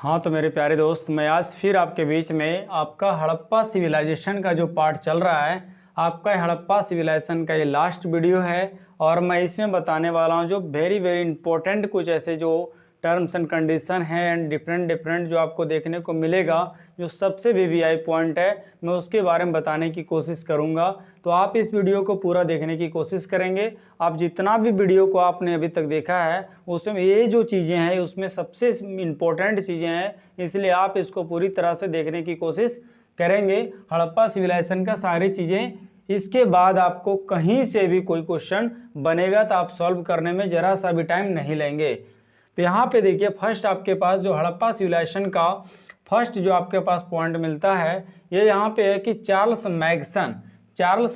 हाँ तो मेरे प्यारे दोस्त, मैं आज फिर आपके बीच में आपका हड़प्पा सिविलाइजेशन का जो पार्ट चल रहा है, आपका हड़प्पा सिविलाइजेशन का ये लास्ट वीडियो है। और मैं इसमें बताने वाला हूँ जो वेरी वेरी इंपॉर्टेंट कुछ ऐसे जो टर्म्स एंड कंडीशन हैं एंड डिफरेंट जो आपको देखने को मिलेगा, जो सबसे वीवीआई पॉइंट है, मैं उसके बारे में बताने की कोशिश करूँगा। तो आप इस वीडियो को पूरा देखने की कोशिश करेंगे। आप जितना भी वीडियो को आपने अभी तक देखा है उसमें ये जो चीज़ें हैं उसमें सबसे इम्पोर्टेंट चीज़ें हैं, इसलिए आप इसको पूरी तरह से देखने की कोशिश करेंगे। हड़प्पा सिविलाइजेशन का सारी चीज़ें, इसके बाद आपको कहीं से भी कोई क्वेश्चन बनेगा तो आप सॉल्व करने में ज़रा सा भी टाइम नहीं लेंगे। तो यहाँ पे देखिए, फर्स्ट आपके पास जो हड़प्पा सिविलाइजेशन का फर्स्ट जो आपके पास पॉइंट मिलता है, ये यहाँ पे है कि चार्ल्स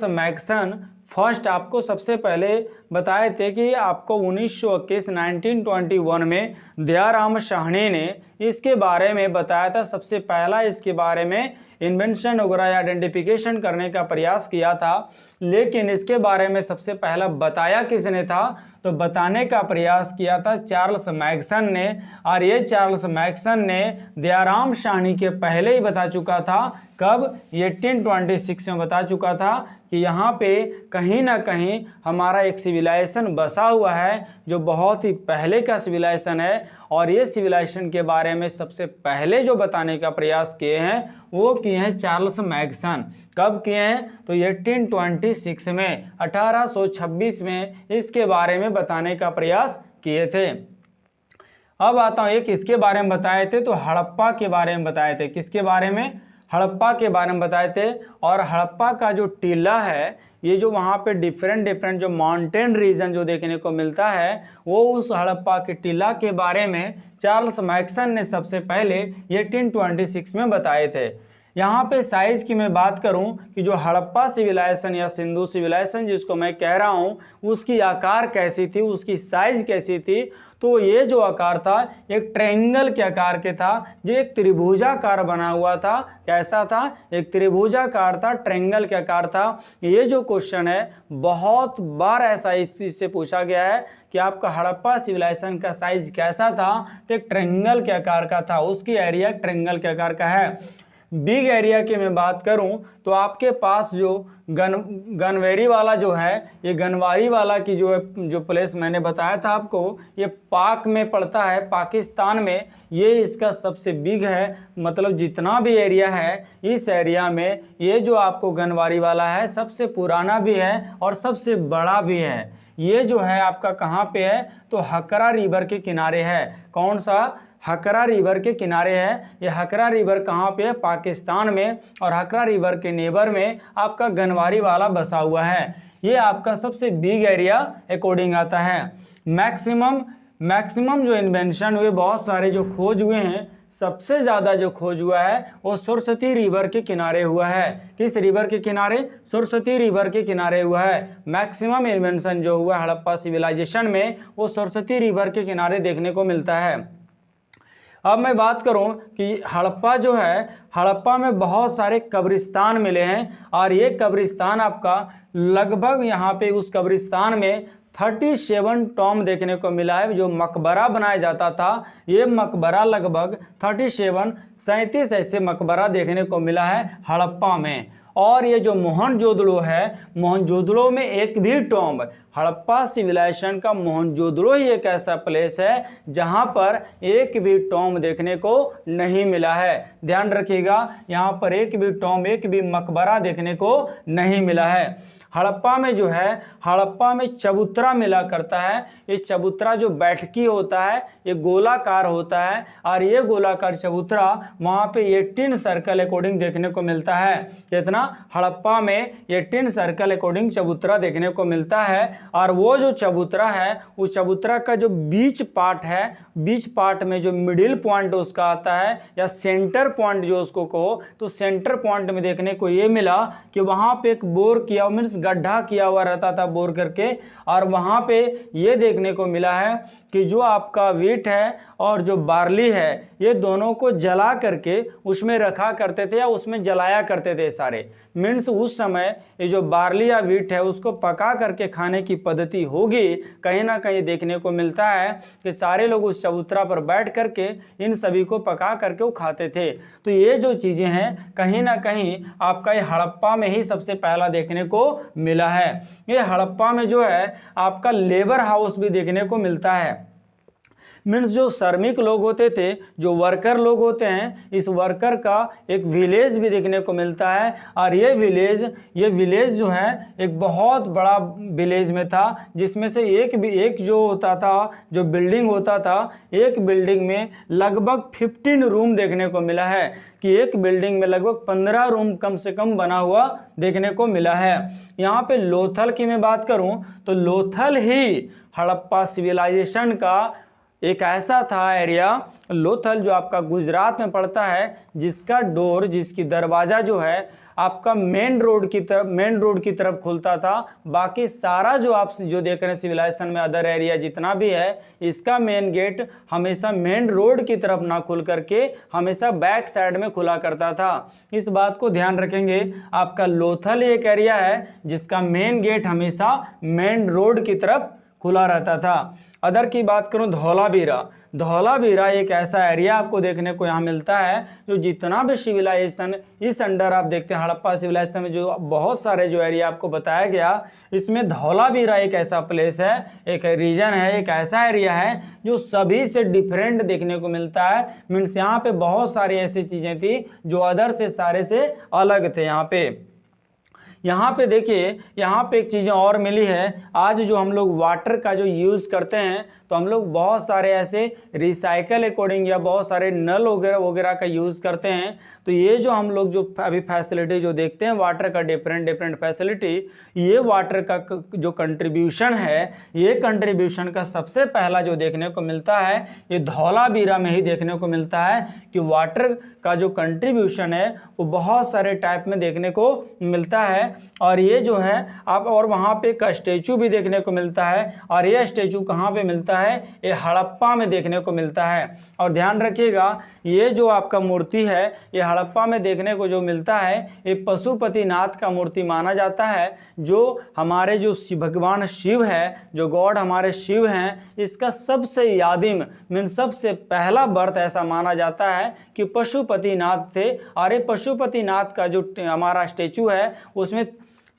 मैग्सन फर्स्ट आपको सबसे पहले बताए थे कि आपको 1921 में दयाराम साहनी ने इसके बारे में बताया था। सबसे पहला इसके बारे में इन्वेंशन वगैरह या आइडेंटिफिकेशन करने का प्रयास किया था, लेकिन इसके बारे में सबसे पहला बताया किसने था? तो बताने का प्रयास किया था चार्ल्स मैग्सन ने। और ये चार्ल्स मैग्सन ने दयाराम साहनी के पहले ही बता चुका था। कब? 1826 में बता चुका था कि यहाँ पे कहीं ना कहीं हमारा एक सिविलाइजेशन बसा हुआ है जो बहुत ही पहले का सिविलाइजेशन है। और ये सिविलाइजेशन के बारे में सबसे पहले जो बताने का प्रयास किए हैं वो किए हैं चार्ल्स मैग्सन। कब किए हैं? तो 1826 में, 1826 में इसके बारे में बताने का प्रयास किए थे। अब आता हूँ, एक इसके बारे में बताए थे तो हड़प्पा के बारे में बताए थे। किसके बारे में? हड़प्पा के बारे में बताए थे। और हड़प्पा का जो टीला है, ये जो वहाँ पे डिफरेंट जो माउंटेन रीजन जो देखने को मिलता है, वो उस हड़प्पा के टीला के बारे में चार्ल्स मैग्सन ने सबसे पहले 1826 में बताए थे। यहाँ पे साइज की मैं बात करूँ कि जो हड़प्पा सिविलाइजेशन या सिंधु सिविलाइजेशन जिसको मैं कह रहा हूँ, उसकी आकार कैसी थी, उसकी साइज कैसी थी? तो ये जो आकार था एक ट्रायंगल के आकार के था, जो एक त्रिभुजाकार बना हुआ था। कैसा था? एक त्रिभुजाकार था, ट्रायंगल के आकार था। ये जो क्वेश्चन है बहुत बार ऐसा इस चीज से पूछा गया है कि आपका हड़प्पा सिविलाइजेशन का साइज कैसा था? तो एक ट्रायंगल के आकार का था, उसकी एरिया ट्रायंगल के आकार का है। बिग एरिया की मैं बात करूं तो आपके पास जो गनवेरी वाला जो है, ये गनवारी वाला की जो प्लेस मैंने बताया था आपको, ये पाक में पड़ता है, पाकिस्तान में। ये इसका सबसे बिग है, मतलब जितना भी एरिया है इस एरिया में ये जो आपको गनवारी वाला है सबसे पुराना भी है और सबसे बड़ा भी है। ये जो है आपका कहाँ पे है? तो हकरा रिवर के किनारे है। कौन सा? हकरा रिवर के किनारे है। ये हकरा रिवर कहाँ पे है? पाकिस्तान में। और हकरा रिवर के नेबर में आपका गनवारी वाला बसा हुआ है। ये आपका सबसे बिग एरिया अकॉर्डिंग आता है। मैक्सिमम जो इन्वेंशन हुए, बहुत सारे जो खोज हुए हैं, सबसे ज़्यादा जो खोज हुआ है वो सरस्वती रिवर के किनारे हुआ है। किस रिवर के किनारे? सरस्वती रिवर के किनारे हुआ है। मैक्सिमम इन्वेंशन जो हुआ हड़प्पा सिविलाइजेशन में वो सरस्वती रिवर के किनारे देखने को मिलता है। अब मैं बात करूं कि हड़प्पा जो है, हड़प्पा में बहुत सारे कब्रिस्तान मिले हैं। और ये कब्रिस्तान आपका लगभग यहाँ पे उस कब्रिस्तान में 37 टॉम देखने को मिला है। जो मकबरा बनाया जाता था, ये मकबरा लगभग 37 ऐसे मकबरा देखने को मिला है हड़प्पा में। और ये जो मोहनजोदड़ो है, मोहनजोदड़ो में एक भी टॉम्ब, हड़प्पा सिविलाइजेशन का मोहनजोदड़ो ही एक ऐसा प्लेस है जहां पर एक भी टॉम्ब देखने को नहीं मिला है। ध्यान रखिएगा, यहां पर एक भी टॉम्ब, एक भी मकबरा देखने को नहीं मिला है। हड़प्पा में जो है, हड़प्पा में चबूतरा मिला करता है। ये चबूतरा जो बैठकी होता है, ये गोलाकार होता है। और ये गोलाकार चबूतरा वहाँ पे 18 सर्कल अकॉर्डिंग देखने को मिलता है। कितना? हड़प्पा में 18 सर्कल अकॉर्डिंग चबूतरा देखने को मिलता है। और वो जो चबूतरा है, उस चबूतरा का जो बीच पार्ट है, बीच पार्ट में जो मिडिल पॉइंट उसका आता है या सेंटर पॉइंट जो उसको कहो, तो सेंटर पॉइंट में देखने को ये मिला कि वहाँ पे एक बोर किया, मीन्स गड्ढा किया हुआ रहता था बोर करके। और वहाँ पे ये देखने को मिला है कि जो आपका वेट है और जो बार्ली है ये दोनों को जला करके उसमें रखा करते थे या उसमें जलाया करते थे सारे। मीन्स उस समय ये जो बार्ली या व्हीट है उसको पका करके खाने की पद्धति होगी। कहीं ना कहीं देखने को मिलता है कि सारे लोग उस चबूतरा पर बैठ करके इन सभी को पका करके वो खाते थे। तो ये जो चीज़ें हैं कहीं ना कहीं आपका ये हड़प्पा में ही सबसे पहला देखने को मिला है। ये हड़प्पा में जो है आपका लेबर हाउस भी देखने को मिलता है। मीन्स जो श्रमिक लोग होते थे, जो वर्कर लोग होते हैं, इस वर्कर का एक विलेज भी देखने को मिलता है। और ये विलेज जो है एक बहुत बड़ा विलेज में था, जिसमें से एक जो होता था, जो बिल्डिंग होता था, एक बिल्डिंग में लगभग 15 रूम देखने को मिला है कि एक बिल्डिंग में लगभग 15 रूम कम से कम बना हुआ देखने को मिला है। यहाँ पे लोथल की मैं बात करूँ तो लोथल ही हड़प्पा सिविलाइजेशन का एक ऐसा था एरिया, लोथल जो आपका गुजरात में पड़ता है, जिसका डोर, जिसकी दरवाज़ा जो है आपका मेन रोड की तरफ खुलता था। बाकी सारा जो आप जो देख रहे हैं सिविलाइजेशन में अदर एरिया जितना भी है, इसका मेन गेट हमेशा मेन रोड की तरफ ना खुल करके हमेशा बैक साइड में खुला करता था। इस बात को ध्यान रखेंगे। आपका लोथल एक एरिया है जिसका मेन गेट हमेशा मेन रोड की तरफ खुला रहता था। अदर की बात करूं धौलावीरा एक ऐसा एरिया आपको देखने को यहाँ मिलता है जो जितना भी सिविलाइजेशन इस अंडर आप देखते हैं हड़प्पा सिविलाइजेशन में जो बहुत सारे जो एरिया आपको बताया गया, इसमें धौलावीरा एक ऐसा प्लेस है, एक रीजन है, एक ऐसा एरिया है जो सभी से डिफरेंट देखने को मिलता है। मीन्स यहाँ पे बहुत सारी ऐसी चीज़ें थी जो अदर से सारे से अलग थे। यहाँ पे देखिए, यहाँ पे एक चीज़ें और मिली है। आज जो हम लोग वाटर का जो यूज़ करते हैं तो हम लोग बहुत सारे ऐसे रिसाइकल अकॉर्डिंग या बहुत सारे नल वगैरह का यूज़ करते हैं। तो ये जो हम लोग जो अभी फैसिलिटी जो देखते हैं वाटर का डिफरेंट फैसिलिटी, ये वाटर का जो कंट्रीब्यूशन है, ये कंट्रीब्यूशन का सबसे पहला जो देखने को मिलता है ये धौलावीरा में ही देखने को मिलता है कि वाटर का जो कंट्रीब्यूशन है वो बहुत सारे टाइप में देखने को मिलता है। और ये जो है आप, और वहाँ पे एक स्टेचू भी देखने को मिलता है, और ये स्टेचू कहाँ पे मिलता है, ये हड़प्पा में देखने को मिलता है। और ध्यान रखिएगा, ये जो आपका मूर्ति है ये हड़प्पा में देखने को जो मिलता है ये पशुपतिनाथ का मूर्ति माना जाता है, जो हमारे जो भगवान शिव है, जो गॉड हमारे शिव हैं, इसका सबसे यादिम मीन सबसे पहला बर्थ ऐसा माना जाता है कि पशुपतिनाथ थे। और ये पशुपतिनाथ का जो हमारा स्टेचू है उसमें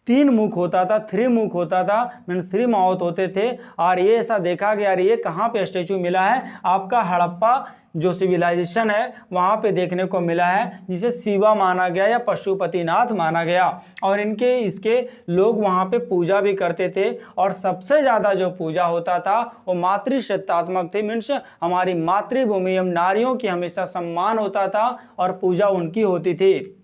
3 मुख होता था, 3 मुख होता था, मीन्स 3 माउथ होते थे। और ये ऐसा देखा गया, ये कहाँ पे स्टेचू मिला है, आपका हड़प्पा जो सिविलाइजेशन है वहाँ पे देखने को मिला है, जिसे शिवा माना गया या पशुपतिनाथ माना गया। और इसके लोग वहाँ पे पूजा भी करते थे। और सबसे ज़्यादा जो पूजा होता था वो मातृशक्तात्मक थी, मीन्स हमारी मातृभूमि हम नारियों की हमेशा सम्मान होता था और पूजा उनकी होती थी।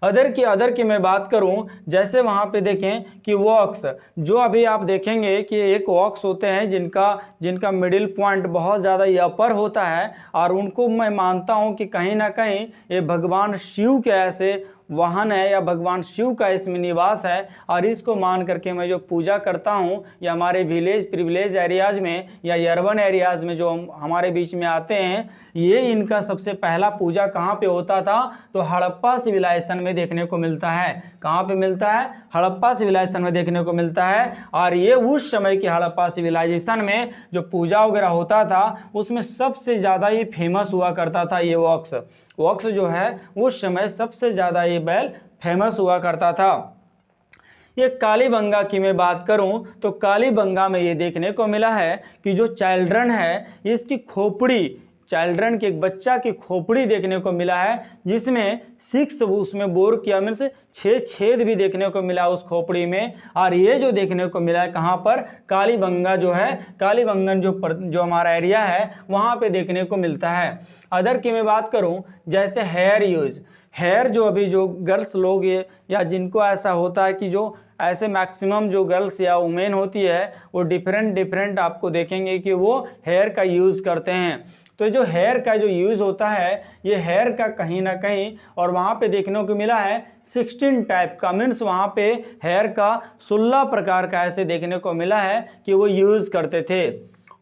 अदर की मैं बात करूं, जैसे वहाँ पे देखें कि वॉक्स, जो अभी आप देखेंगे कि एक वॉक्स होते हैं जिनका मिडिल पॉइंट बहुत ज़्यादा अपर होता है, और उनको मैं मानता हूं कि कहीं ना कहीं ये भगवान शिव के ऐसे वाहन है या भगवान शिव का इसमें निवास है। और इसको मान करके मैं जो पूजा करता हूँ, या हमारे विलेज प्रिविलेज एरियाज़ में या अर्बन एरियाज़ में जो हमारे बीच में आते हैं, ये इनका सबसे पहला पूजा कहाँ पे होता था, तो हड़प्पा सिविलाइजेशन में देखने को मिलता है। कहाँ पे मिलता है, हड़प्पा सिविलाइजेशन में देखने को मिलता है। और ये उस समय की हड़प्पा सिविलाइजेशन में जो पूजा वगैरह होता था उसमें सबसे ज़्यादा ये फेमस हुआ करता था। ये वॉक्स जो है उस समय सबसे ज़्यादा ये बैल फेमस हुआ करता था। ये कालीबंगा की मैं बात करूं तो कालीबंगा में ये देखने को मिला है कि जो चिल्ड्रन है इसकी खोपड़ी, चिल्ड्रन के एक बच्चा की खोपड़ी देखने को मिला है, जिसमें 6 उसमें बोर किया मीन्स 6 छेद भी देखने को मिला उस खोपड़ी में। और ये जो देखने को मिला है कहाँ पर, कालीबंगा जो है, कालीबंगन जो हमारा एरिया है वहाँ पे देखने को मिलता है। अदर की मैं बात करूँ, जैसे हेयर जो अभी जो गर्ल्स लोग या जिनको ऐसा होता है कि जो ऐसे मैक्सिमम जो गर्ल्स या वुमेन होती है वो डिफरेंट आपको देखेंगे कि वो हेयर का यूज़ करते हैं। तो जो हेयर का जो यूज़ होता है ये हेयर का कहीं ना कहीं, और वहाँ पे देखने को मिला है 16 टाइप का, मीन्स वहाँ पे हेयर का 16 प्रकार का ऐसे देखने को मिला है कि वो यूज़ करते थे।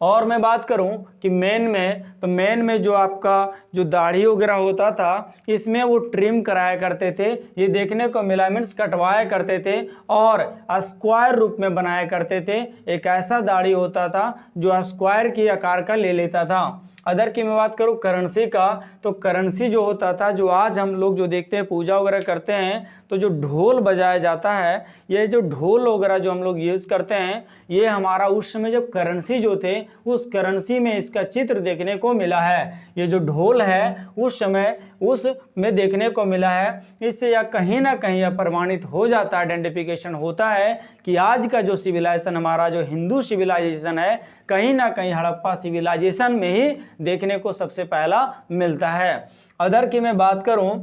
और मैं बात करूं कि मेन में, तो मेन में जो आपका जो दाढ़ी वगैरह होता था इसमें वो ट्रिम कराया करते थे, ये देखने को मिला, मीन्स कटवाया करते थे और स्क्वायर रूप में बनाया करते थे। एक ऐसा दाढ़ी होता था जो स्क्वायर की आकार का ले लेता था। अदर की मैं बात करूं करेंसी का, तो करेंसी जो होता था, जो आज हम लोग जो देखते हैं पूजा वगैरह करते हैं तो जो ढोल बजाया जाता है, ये जो ढोल वगैरह जो हम लोग यूज़ करते हैं, ये हमारा उस समय जब करेंसी जो थे उस करेंसी में इसका चित्र देखने को मिला है। ये जो ढोल है उस समय उस में देखने को मिला है। इससे यह कहीं ना कहीं यह प्रमाणित हो जाता है, आइडेंटिफिकेशन होता है कि आज का जो सिविलाइजेशन हमारा जो हिंदू सिविलाइजेशन है कहीं ना कहीं हड़प्पा सिविलाइजेशन में ही देखने को सबसे पहला मिलता है। अदर की मैं बात करूं,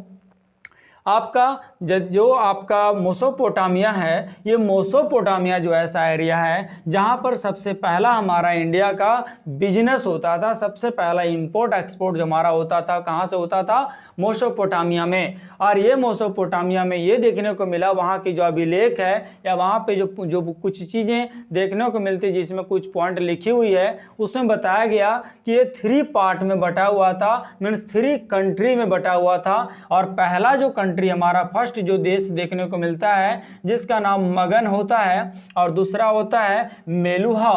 आपका जो आपका मेसोपोटामिया है, ये मेसोपोटामिया जो ऐसा एरिया है जहाँ पर सबसे पहला हमारा इंडिया का बिजनेस होता था, सबसे पहला इंपोर्ट एक्सपोर्ट जो हमारा होता था कहाँ से होता था, मेसोपोटामिया में। और ये मेसोपोटामिया में ये देखने को मिला, वहाँ की जो अभिलेख है या वहाँ पे जो कुछ चीज़ें देखने को मिलती जिसमें कुछ पॉइंट लिखी हुई है, उसमें बताया गया कि ये 3 पार्ट में बटा हुआ था, मीन्स 3 कंट्री में बटा हुआ था। और पहला जो कंट्री हमारा फर्स्ट जो देश देखने को मिलता है जिसका नाम मगन होता है, और दूसरा होता है मेलुहा।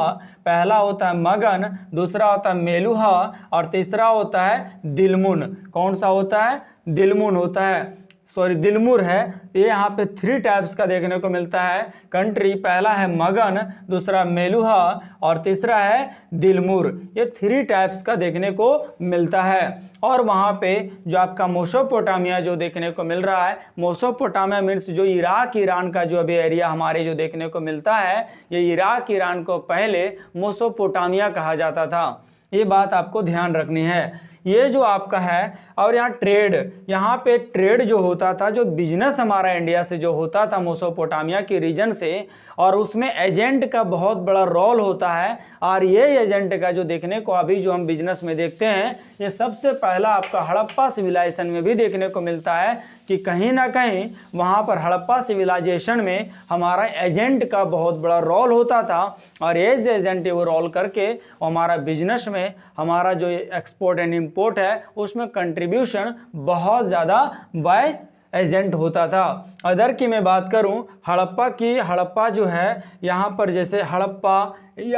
पहला होता है मगन, दूसरा होता है मेलुहा और तीसरा होता है दिलमुन। कौन सा होता है? दिलमुन होता है, सॉरी दिलमुर है। ये यहाँ पे 3 टाइप्स का देखने को मिलता है कंट्री। पहला है मगन, दूसरा मेलुहा और तीसरा है दिलमुर। ये 3 टाइप्स का देखने को मिलता है। और वहाँ पे जो आपका मेसोपोटामिया जो देखने को मिल रहा है, मेसोपोटामिया मीन्स जो इराक ईरान का जो अभी एरिया हमारे जो देखने को मिलता है, ये इराक ईरान को पहले मेसोपोटामिया कहा जाता था। ये बात आपको ध्यान रखनी है। ये जो आपका है, और यहाँ ट्रेड, यहाँ पे ट्रेड जो होता था, जो बिजनेस हमारा इंडिया से जो होता था मेसोपोटामिया के रीजन से, और उसमें एजेंट का बहुत बड़ा रोल होता है। और ये एजेंट का जो देखने को अभी जो हम बिजनेस में देखते हैं, ये सबसे पहला आपका हड़प्पा सिविलाइजेशन में भी देखने को मिलता है कि कहीं ना कहीं वहाँ पर हड़प्पा सिविलाइजेशन में हमारा एजेंट का बहुत बड़ा रोल होता था। और एज एजेंट वो रोल करके हमारा बिजनेस में हमारा जो एक्सपोर्ट एंड इम्पोर्ट है उसमें कंट्रीब्यूशन बहुत ज़्यादा बाय एजेंट होता था। अदर की मैं बात करूं हड़प्पा की, हड़प्पा जो है यहाँ पर जैसे हड़प्पा,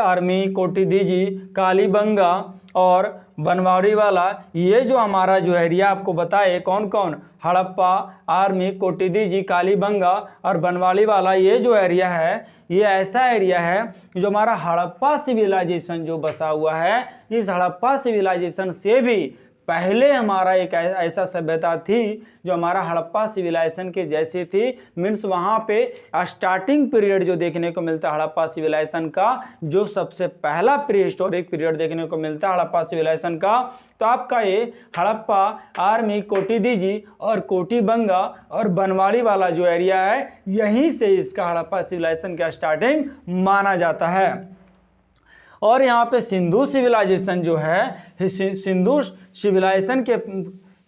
आर्मी, कोटिदीजी, कालीबंगा और बनवारी वाला, ये जो हमारा जो एरिया आपको बताए कौन कौन, हड़प्पा, आर्मी, कोटिदीजी, कालीबंगा और बनवाली वाला, ये जो एरिया है ये ऐसा एरिया है जो हमारा हड़प्पा सिविलाइजेशन जो बसा हुआ है, इस हड़प्पा सिविलाइजेशन से भी पहले हमारा एक ऐसा सभ्यता थी जो हमारा हड़प्पा सिविलाइजेशन के जैसी थी। मीन्स वहाँ पे स्टार्टिंग पीरियड जो देखने को मिलता है हड़प्पा सिविलाइजेशन का, जो सबसे पहला प्री हिस्टोरिक पीरियड देखने को मिलता है हड़प्पा सिविलाइजेशन का, तो आपका ये हड़प्पा, आर्मी, कोटिदीजी और कोटिबंगा और बनवाड़ी वाला जो एरिया है, यहीं से इसका हड़प्पा सिविलाइजेशन का स्टार्टिंग माना जाता है। और यहाँ पे सिंधु सिविलाइजेशन जो है, सिंधु सिविलाइजेशन के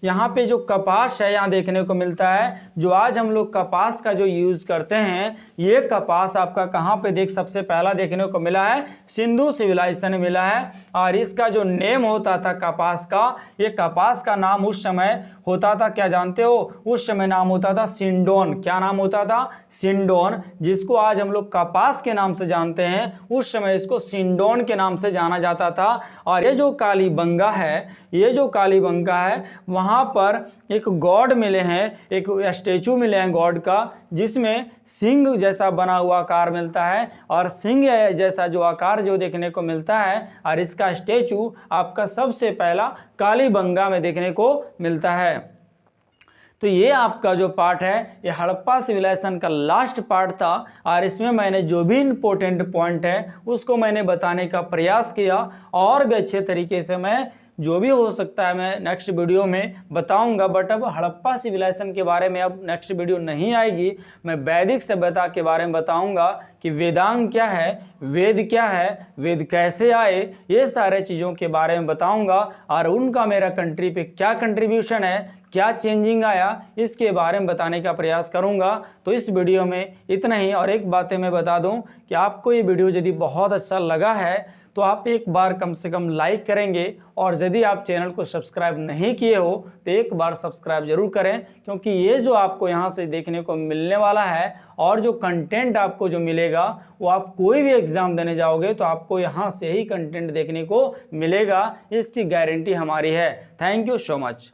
यहाँ पे जो कपास है यहाँ देखने को मिलता है, जो आज हम लोग कपास का जो यूज़ करते हैं, ये कपास आपका कहाँ पे सबसे पहला देखने को मिला है, सिंधु सिविलाइजेशन में मिला है। और इसका जो नेम होता था कपास का, ये कपास का नाम उस समय होता था, क्या जानते हो? उस समय नाम होता था सिंडोन। क्या नाम होता था? सिंडोन, जिसको आज हम लोग कपास के नाम से जानते हैं, उस समय इसको सिंडोन के नाम से जाना जाता था। और ये जो कालीबंगा है, ये जो कालीबंगा है, वहाँ पर एक गॉड मिले हैं, एक स्टेचू मिले हैं गॉड का, जिसमें सिंह जैसा बना हुआ आकार मिलता है और सिंह जैसा जो आकार जो देखने को मिलता है। और इसका स्टेचू आपका सबसे पहला कालीबंगा में देखने को मिलता है। तो ये आपका जो पार्ट है ये हड़प्पा सिविलाइजेशन का लास्ट पार्ट था। और इसमें मैंने जो भी इम्पोर्टेंट पॉइंट है उसको मैंने बताने का प्रयास किया, और भी अच्छे तरीके से मैं जो भी हो सकता है मैं नेक्स्ट वीडियो में बताऊंगा। बट अब हड़प्पा सिविलाइजेशन के बारे में अब नेक्स्ट वीडियो नहीं आएगी, मैं वैदिक सभ्यता के बारे में बताऊंगा कि वेदांग क्या है, वेद क्या है, वेद कैसे आए, ये सारे चीज़ों के बारे में बताऊंगा। और उनका मेरा कंट्री पे क्या कंट्रीब्यूशन है, क्या चेंजिंग आया, इसके बारे में बताने का प्रयास करूंगा। तो इस वीडियो में इतना ही। और एक बातें मैं बता दूं कि आपको ये वीडियो यदि बहुत अच्छा लगा है तो आप एक बार कम से कम लाइक करेंगे, और यदि आप चैनल को सब्सक्राइब नहीं किए हो तो एक बार सब्सक्राइब जरूर करें, क्योंकि ये जो आपको यहाँ से देखने को मिलने वाला है और जो कंटेंट आपको जो मिलेगा वो आप कोई भी एग्जाम देने जाओगे तो आपको यहाँ से ही कंटेंट देखने को मिलेगा, इसकी गारंटी हमारी है। Thank you so much.